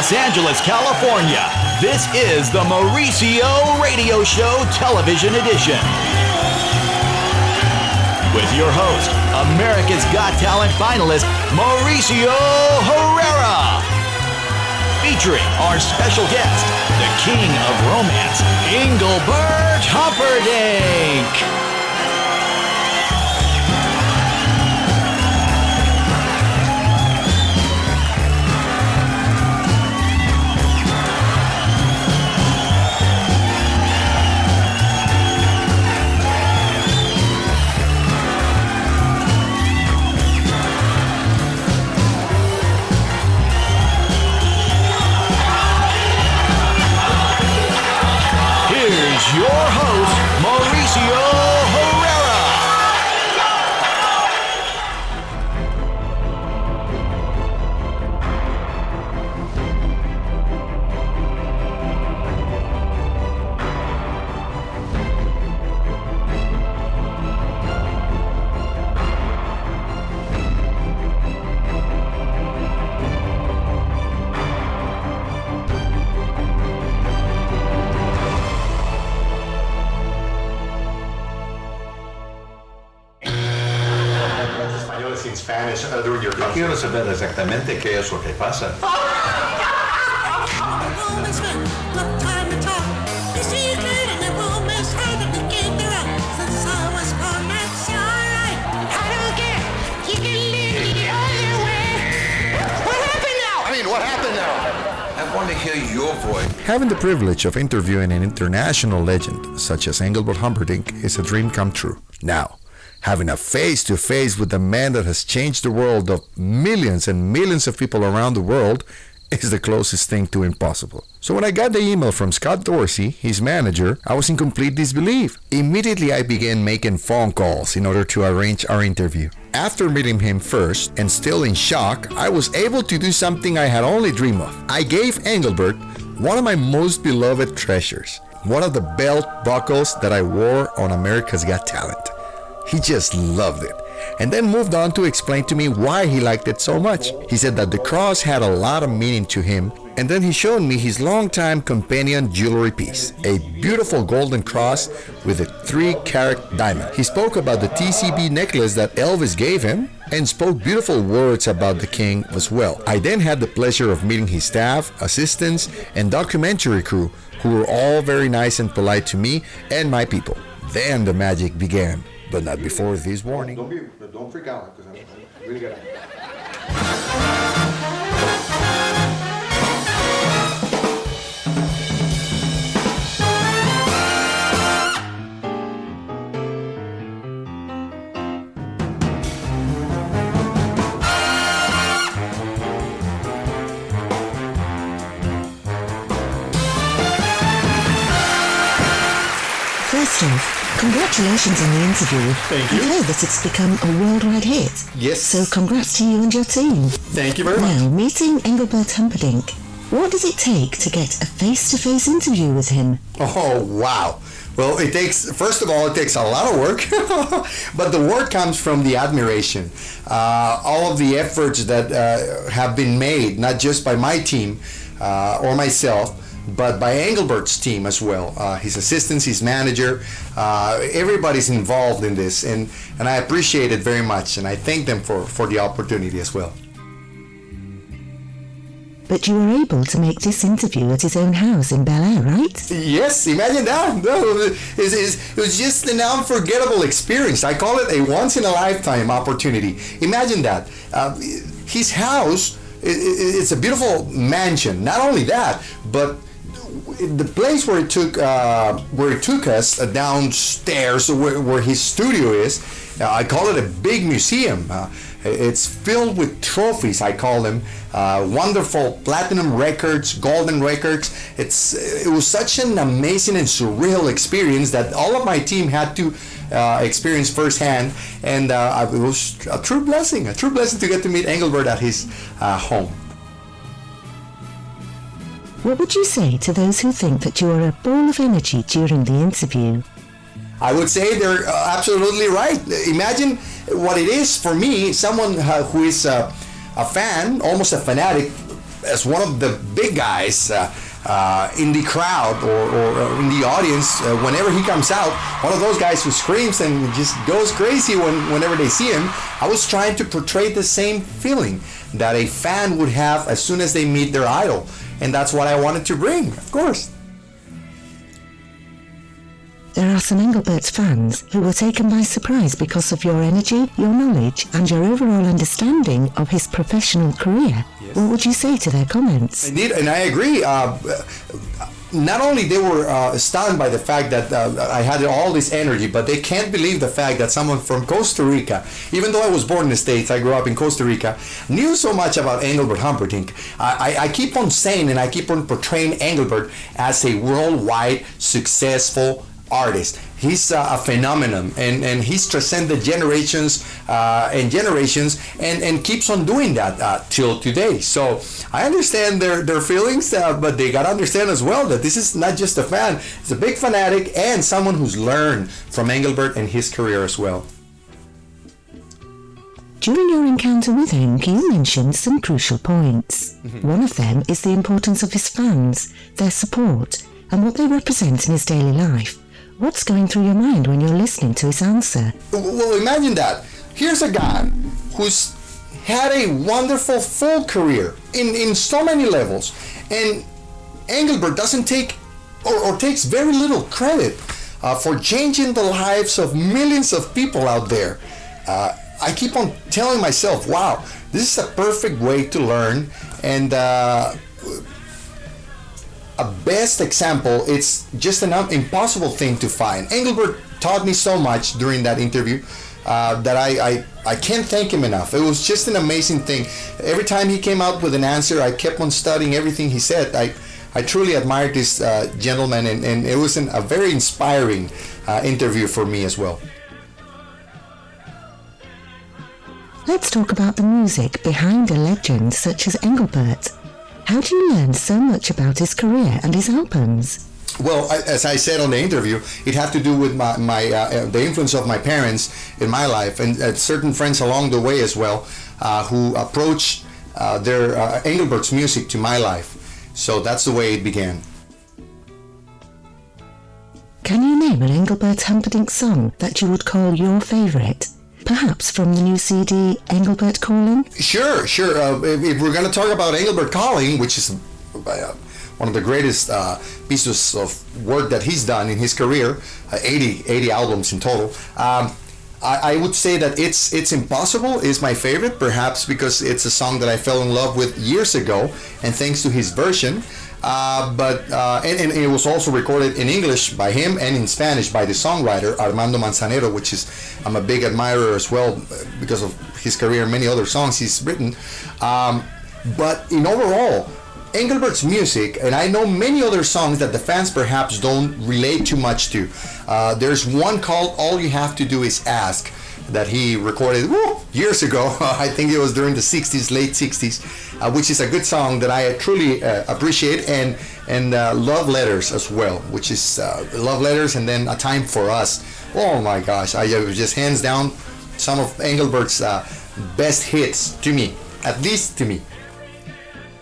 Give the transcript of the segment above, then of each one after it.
Los Angeles, California, this is the Mauricio Radio Show Television Edition. With your host, America's Got Talent finalist, Mauricio Herrera. Featuring our special guest, the king of romance, ENGELBERT HUMPERDINCK. Your host, Mauricio Herrera. Quiero saber exactamente qué es lo que pasa. I want to hear your voice. Having the privilege of interviewing an international legend such as Engelbert Humperdinck is a dream come true. Now, having a face-to-face with the man that has changed the world of millions and millions of people around the world is the closest thing to impossible. So when I got the email from Scott Dorsey, his manager, I was in complete disbelief. Immediately I began making phone calls in order to arrange our interview. After meeting him first, and still in shock, I was able to do something I had only dreamed of. I gave Engelbert one of my most beloved treasures, one of the belt buckles that I wore on America's Got Talent. He just loved it, and then moved on to explain to me why he liked it so much. He said that the cross had a lot of meaning to him, and then he showed me his longtime companion jewelry piece, a beautiful golden cross with a 3-carat diamond. He spoke about the TCB necklace that Elvis gave him, and spoke beautiful words about the king as well. I then had the pleasure of meeting his staff, assistants, and documentary crew, who were all very nice and polite to me and my people. Then the magic began. But not before this warning. Don't freak out, because I'm really good. First off, congratulations on the interview. Thank you. I've heard that it's become a worldwide hit. Yes. So congrats to you and your team. Thank you very much. Now, meeting Engelbert Humperdinck, what does it take to get a face-to-face interview with him? Oh, wow. Well, first of all, it takes a lot of work, but the work comes from the admiration. All of the efforts that have been made, not just by my team or myself, but by Engelbert's team as well. His assistants, his manager, everybody's involved in this, and I appreciate it very much, and I thank them for the opportunity as well. But you were able to make this interview at his own house in Bel Air, right? Yes, imagine that. No, it was just an unforgettable experience. I call it a once-in-a-lifetime opportunity. Imagine that. His house, it's a beautiful mansion. Not only that, but the place where it took us downstairs, where his studio is, I call it a big museum. It's filled with trophies, I call them, wonderful platinum records, golden records. It was such an amazing and surreal experience that all of my team had to experience firsthand, and it was a true blessing to get to meet Engelbert at his home. What would you say to those who think that you are a ball of energy during the interview? I would say they're absolutely right. Imagine what it is for me, someone who is a fan, almost a fanatic, as one of the big guys in the crowd or in the audience, whenever he comes out, one of those guys who screams and just goes crazy whenever they see him, I was trying to portray the same feeling that a fan would have as soon as they meet their idol. And that's what I wanted to bring, of course. There are some Engelbert fans who were taken by surprise because of your energy, your knowledge, and your overall understanding of his professional career. Yes. What would you say to their comments? Indeed, and I agree. Not only they were stunned by the fact that I had all this energy, but they can't believe the fact that someone from Costa Rica, even though I was born in the States, I grew up in Costa Rica, knew so much about Engelbert Humperdinck. I keep on saying and I keep on portraying Engelbert as a worldwide successful artist. He's a phenomenon, and he's transcended generations and generations, and keeps on doing that till today. So I understand their feelings, but they gotta understand as well that this is not just a fan, it's a big fanatic and someone who's learned from Engelbert and his career as well. During your encounter with him, you mentioned some crucial points. One of them is the importance of his fans, their support, and what they represent in his daily life. What's going through your mind when you're listening to his answer? Well, imagine that. Here's a guy who's had a wonderful full career in so many levels, and Engelbert doesn't take or takes very little credit for changing the lives of millions of people out there. I keep on telling myself, wow, this is a perfect way to learn, and a best example, it's just an impossible thing to find. Engelbert taught me so much during that interview that I can't thank him enough. It was just an amazing thing. Every time he came out with an answer, I kept on studying everything he said. I truly admired this gentleman, and it was a very inspiring interview for me as well. Let's talk about the music behind a legend such as Engelbert. How do you learn so much about his career and his albums? Well, as I said on the interview, it had to do with the influence of my parents in my life, and certain friends along the way as well, who approached their Engelbert's music to my life. So that's the way it began. Can you name an Engelbert Humperdinck song that you would call your favorite? Perhaps from the new CD, Engelbert Calling? Sure. If we're going to talk about Engelbert Calling, which is one of the greatest pieces of work that he's done in his career, 80 albums in total, I would say that It's Impossible is my favorite, perhaps because it's a song that I fell in love with years ago, and thanks to his version. But it was also recorded in English by him and in Spanish by the songwriter Armando Manzanero, which is I'm a big admirer as well because of his career and many other songs he's written. But in overall, Engelbert's music, and I know many other songs that the fans perhaps don't relate too much to. There's one called All You Have to Do Is Ask that he recorded years ago. I think it was during the 60s, late 60s, which is a good song that I truly appreciate, and Love Letters as well, which is Love Letters and then A Time for Us. Oh my gosh, I just hands down some of Engelbert's best hits to me, at least to me.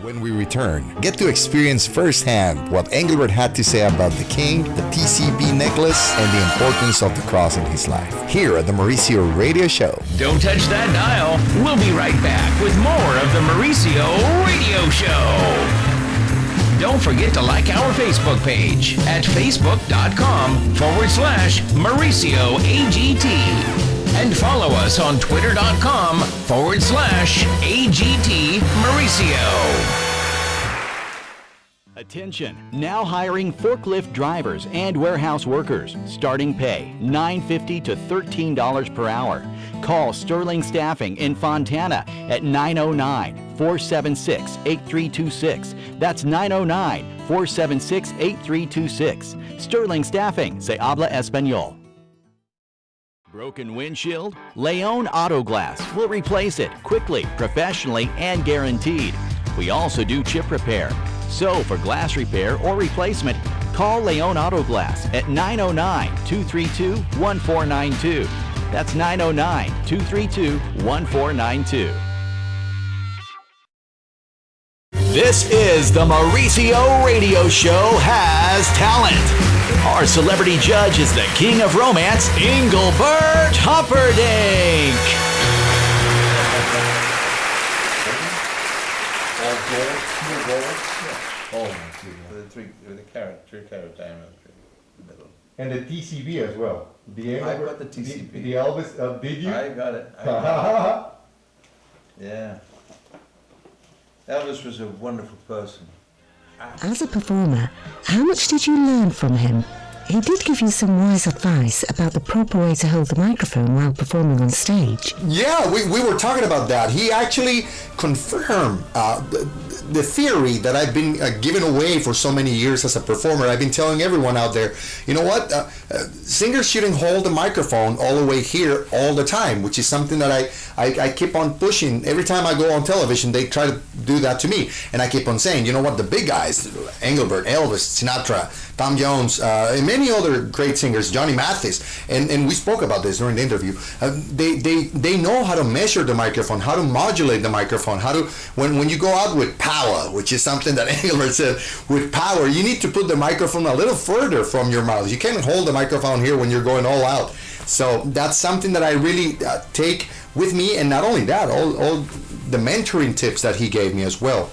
When we return, get to experience firsthand what Engelbert had to say about the king, the TCB necklace, and the importance of the cross in his life. Here at the Mauricio Radio Show. Don't touch that dial. We'll be right back with more of the Mauricio Radio Show. Don't forget to like our Facebook page at facebook.com/Mauricio AGT. And follow us on twitter.com/AGT Mauricio. Attention, now hiring forklift drivers and warehouse workers. Starting pay, $9.50 to $13 per hour. Call Sterling Staffing in Fontana at 909-476-8326. That's 909-476-8326. Sterling Staffing, se habla español. Broken windshield? Leon Auto Glass will replace it quickly, professionally, and guaranteed. We also do chip repair. So for glass repair or replacement, call Leon Auto Glass at 909-232-1492. That's 909-232-1492. This is the Mauricio Radio Show Has Talent. Our celebrity judge is the king of romance, Engelbert Humperdinck. With a carrot, 3-carat diamond in the middle. And the TCB as well. The I got the TCB. The Elvis, did you? I got it. Yeah. Elvis was a wonderful person. As a performer, how much did you learn from him? He did give you some wise advice about the proper way to hold the microphone while performing on stage. Yeah, we were talking about that. He actually confirmed the theory that I've been giving away for so many years as a performer. I've been telling everyone out there, you know what? Singers shouldn't hold the microphone all the way here all the time, which is something that I keep on pushing. Every time I go on television, they try to do that to me. And I keep on saying, you know what? The big guys, Engelbert, Elvis, Sinatra, Tom Jones, and many other great singers, Johnny Mathis, and we spoke about this during the interview. They know how to measure the microphone, how to modulate the microphone, how to when you go out with power, which is something that Engelbert said, with power, you need to put the microphone a little further from your mouth. You can't hold the microphone here when you're going all out. So that's something that I really take with me, and not only that, all the mentoring tips that he gave me as well.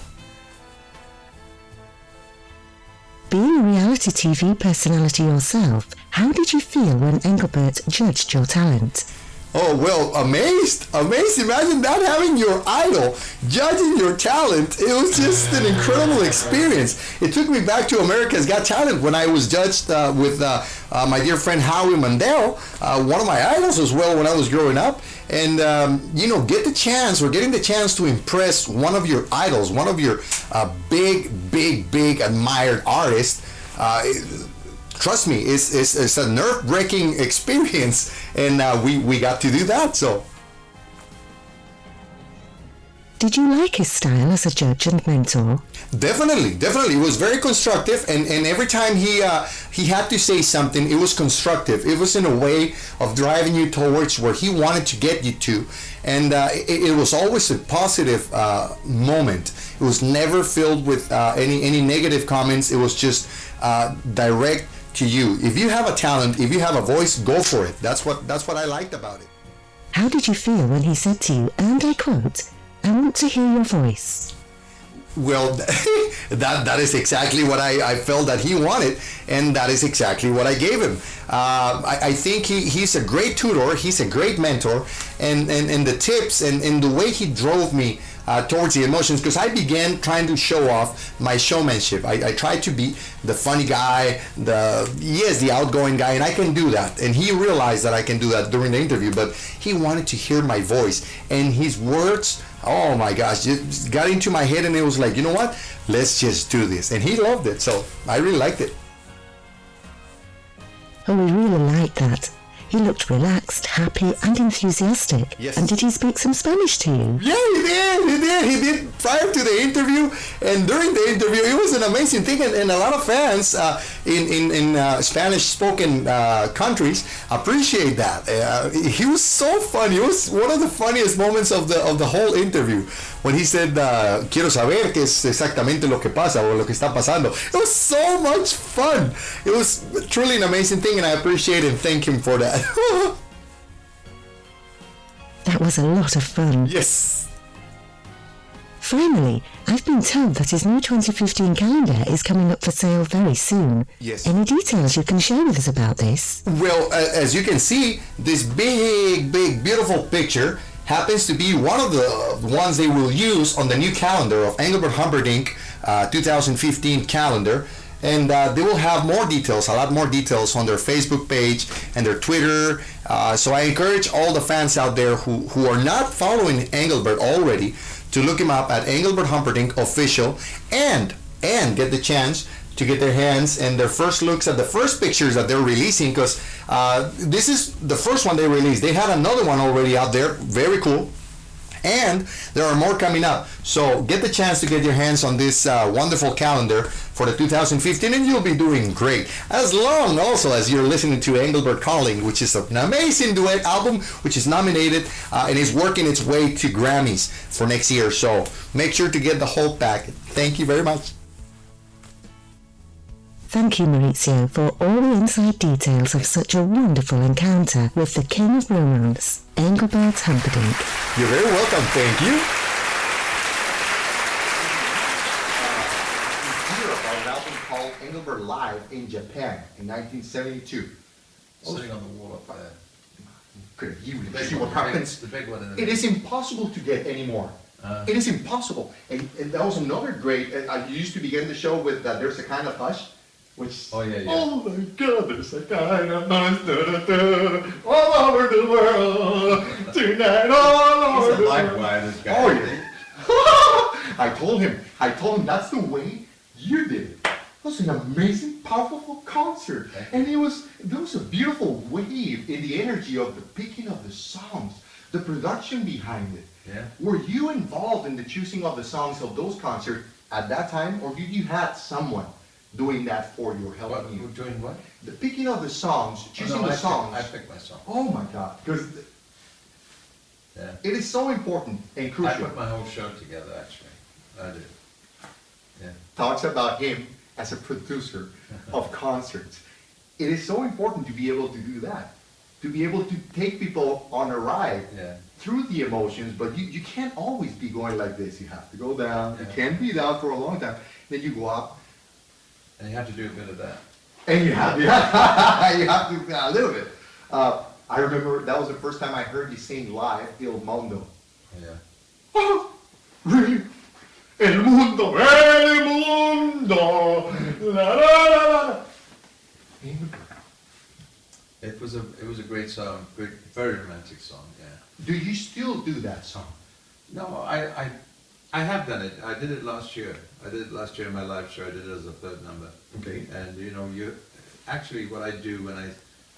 Being a reality TV personality yourself, how did you feel when Engelbert judged your talent? Oh, well, amazed. Imagine that, having your idol judging your talent. It was just an incredible experience. It took me back to America's Got Talent when I was judged with my dear friend Howie Mandel, one of my idols as well when I was growing up. And, getting the chance to impress one of your idols, one of your big admired artists, trust me, it's a nerve-wracking experience, and we got to do that. So, did you like his style as a judge and mentor? Definitely. It was very constructive, and every time he had to say something, it was constructive. It was in a way of driving you towards where he wanted to get you to, and it was always a positive moment. It was never filled with any negative comments. It was just direct to you. If you have a talent, if you have a voice, go for it. That's what I liked about it. How did you feel when he said to you, and I quote, "I want to hear your voice"? Well, that is exactly what I felt that he wanted, and that is exactly what I gave him. I think he's a great tutor, he's a great mentor, and the tips and the way he drove me towards the emotions, because I began trying to show off my showmanship. I tried to be the funny guy, the outgoing guy, and I can do that. And he realized that I can do that during the interview, but he wanted to hear my voice, and his words, oh my gosh, just got into my head, and it was like, you know what? Let's just do this. And he loved it, so I really liked it. Oh, we really liked that. He looked relaxed, happy, and enthusiastic. Yes. And did he speak some Spanish to you? Yeah, he did prior to the interview, and during the interview. It was an amazing thing, and a lot of fans in Spanish-spoken countries appreciate that. He was so funny. It was one of the funniest moments of the whole interview when he said, "Quiero saber qué es exactamente lo que pasa o lo que está pasando." It was so much fun. It was truly an amazing thing, and I appreciate and thank him for that. That was a lot of fun. Yes. Finally, I've been told that his new 2015 calendar is coming up for sale very soon. Yes. Any details you can share with us about this? Well, as you can see, this big, beautiful picture happens to be one of the ones they will use on the new calendar of Engelbert Humperdinck 2015 calendar. And they will have more details, a lot more details on their Facebook page and their Twitter. So I encourage all the fans out there who are not following Engelbert already to look him up at Engelbert Humperdinck Official and get the chance to get their hands and their first looks at the first pictures that they're releasing, because this is the first one they released. They had another one already out there, very cool. And there are more coming up. So get the chance to get your hands on this wonderful calendar for the 2015, and you'll be doing great. As long also as you're listening to Engelbert Calling, which is an amazing duet album, which is nominated and is working its way to Grammys for next year. So make sure to get the whole pack. Thank you very much. Thank you, Mauricio, for all the inside details of such a wonderful encounter with the King of Romance, Engelbert Humperdinck. You're very welcome. Thank you. Hear about an album called Engelbert Live in Japan in 1972. Sitting on the wall up there. Could you see what happens? The big one in the It is impossible to get anymore. It is impossible. And that was another great, I used to begin the show with There's a Kind of Hush, which, Oh, yeah. oh my God, there's a kind of hush, all over the world, tonight, all over He's a the live world. wire, this guy. Oh, yeah. I told him, that's the way you did it. It was an amazing, powerful concert. And there was a beautiful wave in the energy of the picking of the songs, the production behind it. Yeah. Were you involved in the choosing of the songs of those concerts at that time, or did you have someone doing that for you or helping you? Doing what? The picking of the songs, choosing the songs. I picked my song. Oh my God, because Yeah. it is so important and I crucial. put my whole show together, actually. I did. Yeah. Talks about him as a producer of concerts. It is so important to be able to do that, to be able to take people on a ride Yeah. through the emotions, but you can't always be going like this. You have to go down. You Yeah. can't be down for a long time. Then you go up, And you have to do a bit of that. and you have to a little bit. I remember that was the first time I heard you sing live, Il Mondo. Yeah. Oh, really? El mundo, la la la la. It was a great song, very romantic song, yeah. Do you still do that song? No, I have done it. I did it last year. I did it last year in my live show. I did it as a third number. Okay. And actually what I do when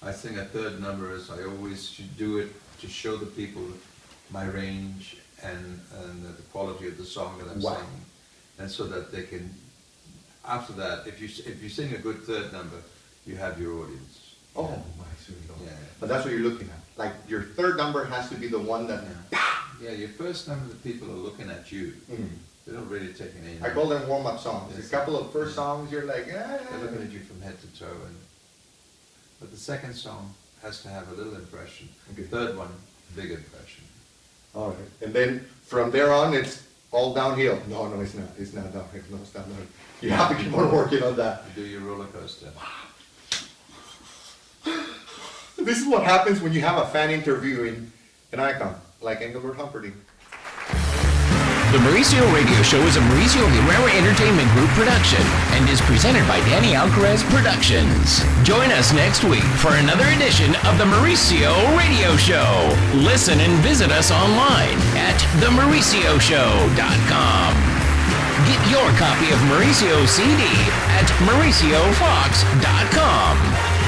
I sing a third number is I always do it to show the people my range and the quality of the song that I'm Wow. singing. And so that they can, after that, if you sing a good third number, you have your audience. Oh my sweet Lord. Yeah. But that's what you're looking at. Like your third number has to be the one that. Yeah, your first number, the people are looking at you. Mm. They don't really take any. I call them warm-up songs. Yes. A couple of first songs, you're like, They're looking at you from head to toe, but the second song has to have a little impression. Okay. Third one, big impression. all right. And then from there on, it's all downhill. No, it's not. It's not downhill. No, it's not downhill. You have to keep on working on that. You do your roller coaster. This is what happens when you have a fan interviewing an icon like Engelbert Humperdinck. The Mauricio Radio Show is a Mauricio Herrera Entertainment Group production and is presented by Danny Alcaraz Productions. Join us next week for another edition of the Mauricio Radio Show. Listen and visit us online at themauricioshow.com. Get your copy of Mauricio CD at mauriciofox.com.